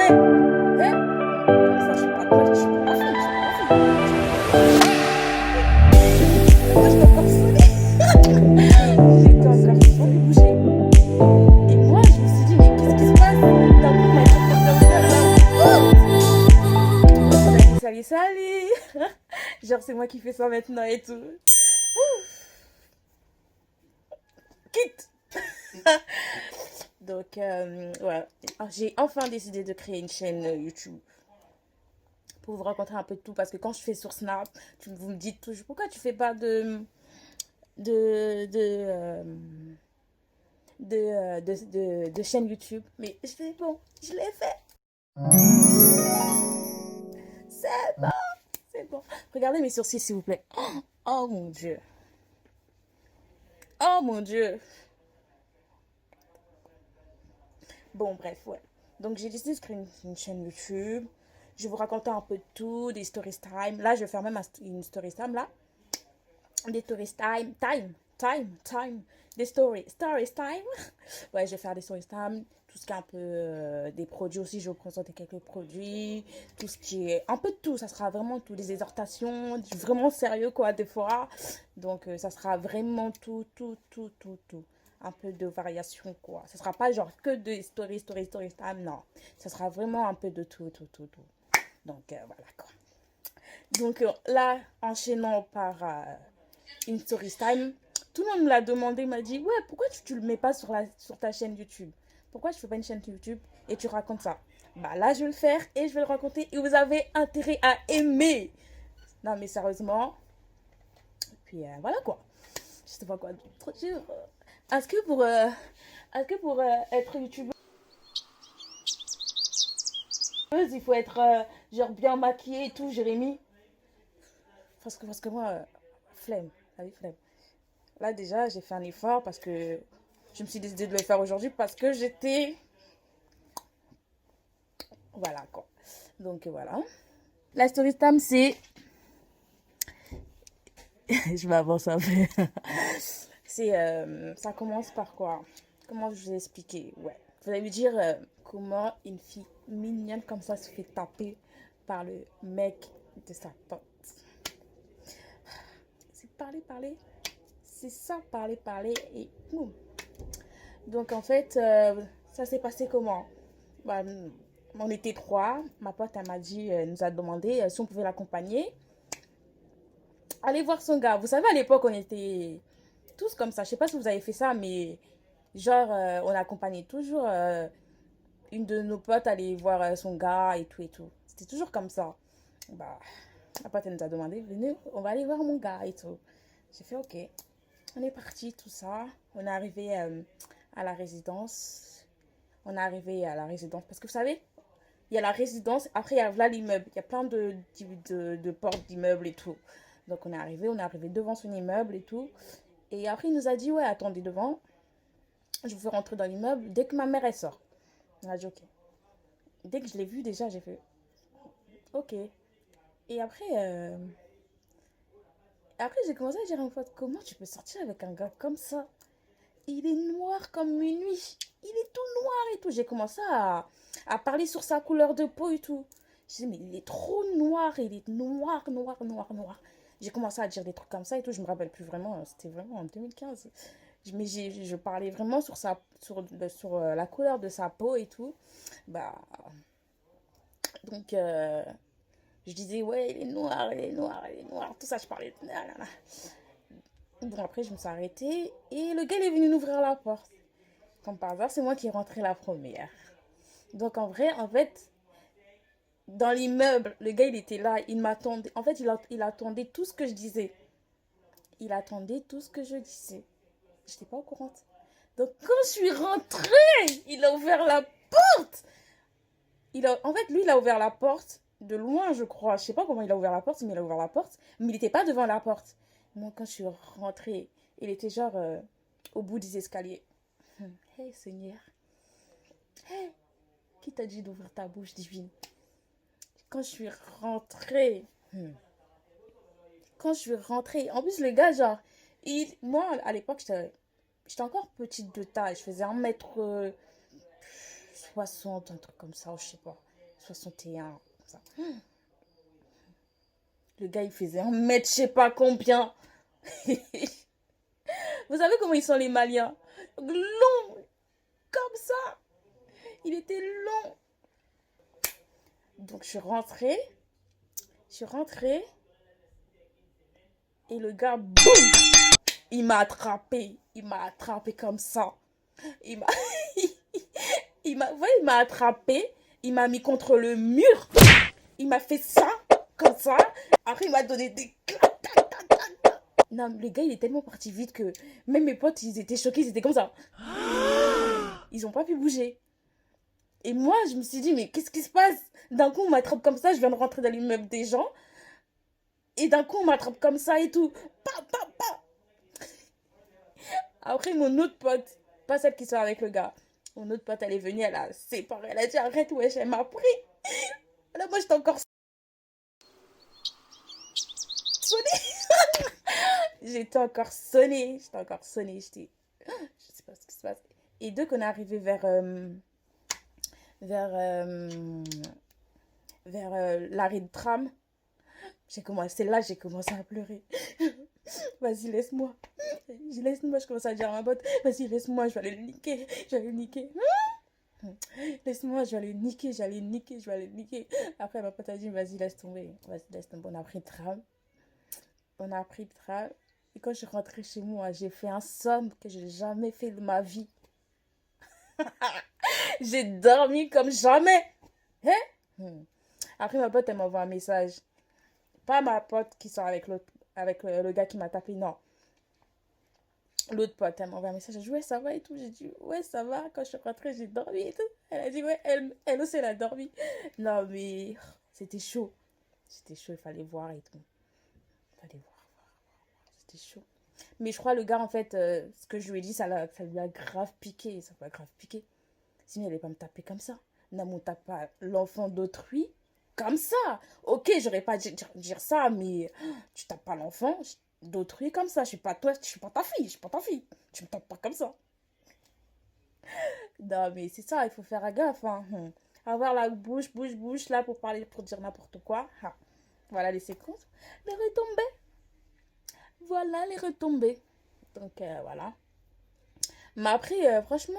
mais, hein? Comme ça, je suis pas toi, je suis pas fille, je suis pas fille. Moi, je t'ai encore sonné. J'étais encore pas pu bouger. Et moi, je me suis dit, mais qu'est-ce qui se passe? D'un coup, ma tête comme ça, là. Salut, salut, salut. Genre, c'est moi qui fais ça maintenant et tout. Quitte. Donc, ouais. J'ai enfin décidé de créer une chaîne YouTube pour vous raconter un peu de tout. Parce que quand je fais sur Snap, vous me dites toujours pourquoi tu fais pas de, de, euh, de chaîne YouTube. Mais je fais bon, je l'ai fait. C'est bon, c'est bon. Regardez mes sourcils, s'il vous plaît. Oh mon Dieu. Oh mon Dieu. Bon, bref, ouais. Donc, j'ai décidé de créer une chaîne YouTube. Je vais vous raconter un peu de tout, des stories time. Là, je vais faire même une stories time, là. Des stories time. Des stories time. Ouais, je vais faire des stories time. Tout ce qui est un peu des produits aussi, je vais vous présenter quelques produits. Tout ce qui est un peu de tout. Ça sera vraiment tout. Des exhortations, vraiment sérieux, quoi, des fois. Donc, ça sera vraiment tout. Un peu de variation, quoi. Ça sera pas genre que de stories time, non. Ça sera vraiment un peu de tout. Donc, voilà, quoi. Donc, là, enchaînant par une stories time, tout le monde me l'a demandé, m'a dit, ouais, pourquoi tu le mets pas sur ta chaîne YouTube? Pourquoi tu fais pas une chaîne YouTube et tu racontes ça? Bah là, je vais le faire et je vais le raconter et vous avez intérêt à aimer. Non, mais sérieusement. Puis voilà quoi. Je sais pas quoi d'autre dire. Est-ce que pour, euh, être youtubeuse, il faut être genre bien maquillée et tout, Jérémy? Parce que moi, flemme. Ah oui, flemme. Là déjà, j'ai fait un effort parce que je me suis décidé de le faire aujourd'hui parce que j'étais... Voilà quoi. Donc voilà. La story time, c'est... je vais avancer un peu. C'est... ça commence par quoi? Comment je vous ai expliqué? Ouais. Vous allez me dire comment une fille mignonne comme ça se fait taper par le mec de sa pote. C'est parler. C'est ça, parler et boum. Donc en fait, ça s'est passé comment? Bah, on était trois. Ma pote, elle m'a dit, elle nous a demandé si on pouvait l'accompagner. Aller voir son gars. Vous savez, à l'époque, on était tous comme ça. Je sais pas si vous avez fait ça, mais genre, on accompagnait toujours une de nos potes aller voir son gars et tout et tout. C'était toujours comme ça. Bah, ma pote, elle nous a demandé, venez, on va aller voir mon gars et tout. J'ai fait, ok. On est parti, tout ça. On est arrivé à la résidence. On est arrivé à la résidence. Parce que vous savez, il y a la résidence, après il y a là l'immeuble. Il y a plein de portes d'immeubles et tout. Donc on est arrivé devant son immeuble et tout. Et après il nous a dit, ouais, attendez devant. Je vous fais rentrer dans l'immeuble dès que ma mère elle sort. On a dit, ok. Dès que je l'ai vu déjà, j'ai fait, ok. Et après j'ai commencé à dire à une fois, comment tu peux sortir avec un gars comme ça? Il est noir comme une nuit. Il est tout noir et tout. J'ai commencé à parler sur sa couleur de peau et tout. Je dis, mais il est trop noir. Il est noir. J'ai commencé à dire des trucs comme ça et tout. Je me rappelle plus vraiment. C'était vraiment en 2015. Mais je parlais vraiment sur la couleur de sa peau et tout. Bah, donc, je disais, ouais, il est noir. Tout ça, je parlais. Bon, après, je me suis arrêtée et le gars il est venu m'ouvrir la porte. Comme par hasard, c'est moi qui est rentrée la première. Donc, en vrai, en fait, dans l'immeuble, le gars, il était là, il m'attendait. En fait, il attendait tout ce que je disais. Il attendait tout ce que je disais. Je n'étais pas au courant. Donc, quand je suis rentrée, il a ouvert la porte. En fait, lui, il a ouvert la porte de loin, je crois. Je sais pas comment il a ouvert la porte, mais il a ouvert la porte. Mais il n'était pas devant la porte. Moi, quand je suis rentrée, il était genre au bout des escaliers. Hey Seigneur, hey, qui t'a dit d'ouvrir ta bouche divine? Quand je suis rentrée, en plus le gars, genre, moi à l'époque, j'étais encore petite de taille, je faisais 1 mètre 60, un truc comme ça, je sais pas. 61. Comme ça. Le gars, il faisait 1 mètre, je sais pas combien. Vous savez comment ils sont les Maliens? Long, comme ça. Il était long. Donc, je suis rentrée. Et le gars, boum, il m'a attrapé. Il m'a attrapé comme ça. Il m'a, il m'a attrapé. Il m'a mis contre le mur. Il m'a fait ça, comme ça. Après, il m'a donné des claques. Non, le gars, il est tellement parti vite que même mes potes, ils étaient choqués. Ils étaient comme ça. Ils n'ont pas pu bouger. Et moi, je me suis dit, mais qu'est-ce qui se passe? D'un coup, on m'attrape comme ça. Je viens de rentrer dans l'immeuble des gens. Et d'un coup, on m'attrape comme ça et tout. Pa, pa, pa. Après, mon autre pote, pas celle qui sort avec le gars, mon autre pote, elle est venue, elle a séparé. Elle a dit, arrête, wesh, elle m'a pris. Là, moi, j'étais encore sonnée. J'étais encore sonnée. J'étais, je sais pas ce qui se passe. Et dès qu'on est arrivé vers l'arrêt de tram, c'est là que j'ai commencé à pleurer. Vas-y, laisse-moi. Je commence à dire à ma pote, vas-y, laisse-moi, je vais aller le niquer. Laisse-moi, je vais aller le niquer. Après, ma pote a dit, vas-y, laisse tomber. On a pris le tram. Et quand je suis rentrée chez moi, j'ai fait un somme que je n'ai jamais fait de ma vie. J'ai dormi comme jamais. Après, ma pote, elle m'envoie un message. Pas ma pote qui sort avec le gars qui m'a tapé, non. L'autre pote, elle m'envoie un message. Elle dit, ouais, ça va et tout. J'ai dit, ouais, ça va. Quand je suis rentrée, j'ai dormi et tout. Elle a dit, ouais, elle aussi, elle a dormi. Non, mais c'était chaud. Il fallait voir et tout. C'était chaud. Mais je crois le gars, en fait, ce que je lui ai dit, ça lui a grave piqué. Sinon, il allait pas me taper comme ça. Non, mais on tape pas l'enfant d'autrui comme ça. Ok, j'aurais pas dire ça, mais tu tapes pas l'enfant d'autrui comme ça. Je suis pas ta fille. Tu me tapes pas comme ça. Non, mais c'est ça, il faut faire gaffe. Hein. Avoir la bouche là pour parler, pour dire n'importe quoi. Voilà les séquences. Les retombées. Donc, voilà. Mais après, franchement,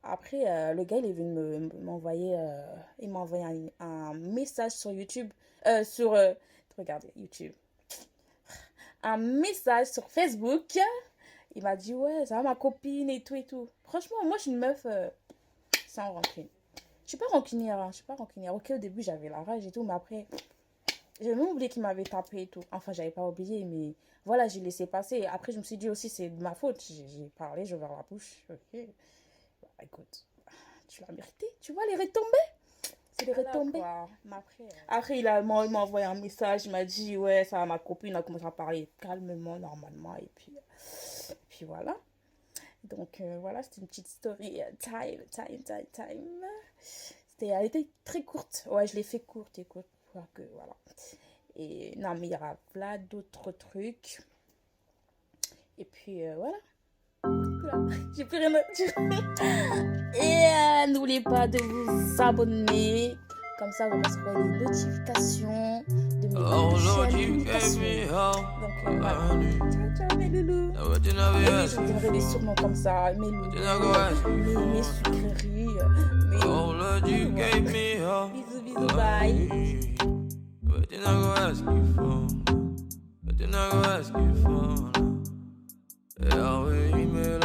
après, le gars, il est venu m'envoyer, il m'a envoyé un message sur YouTube, regardez, YouTube, un message sur Facebook. Il m'a dit, ouais, ça va ma copine et tout. Franchement, moi, je suis une meuf sans rancune. Je suis pas rancunière. Ok, au début, j'avais la rage et tout, mais après, j'ai même oublié qu'il m'avait tapé et tout. Enfin, j'avais pas oublié, mais voilà, j'ai laissé passer. Après, je me suis dit aussi, c'est de ma faute. J'ai parlé, j'ai ouvert la bouche. Ok. Bah, écoute, tu l'as mérité. Tu vois, les retombées. C'est les retombées. Après, il m'a envoyé un message. Il m'a dit, ouais, ça va, ma copine a commencé à parler calmement, normalement. Et puis voilà. Donc, voilà, c'était une petite story time. Elle était très courte. Ouais, je l'ai fait courte, écoute. Que, voilà. Et non, mais il y aura plein d'autres trucs. Et puis, voilà. J'ai plus rien à dire. Et n'oubliez pas de vous abonner. Comme ça, vous recevrez les notifications de mes prochaines publications. Donc, voilà. Ciao, mes loulous. Et je donnerai des surnoms comme ça. Mes loulous, mes sucreries. Bisous, bye. What did I go ask you for? Yeah, we email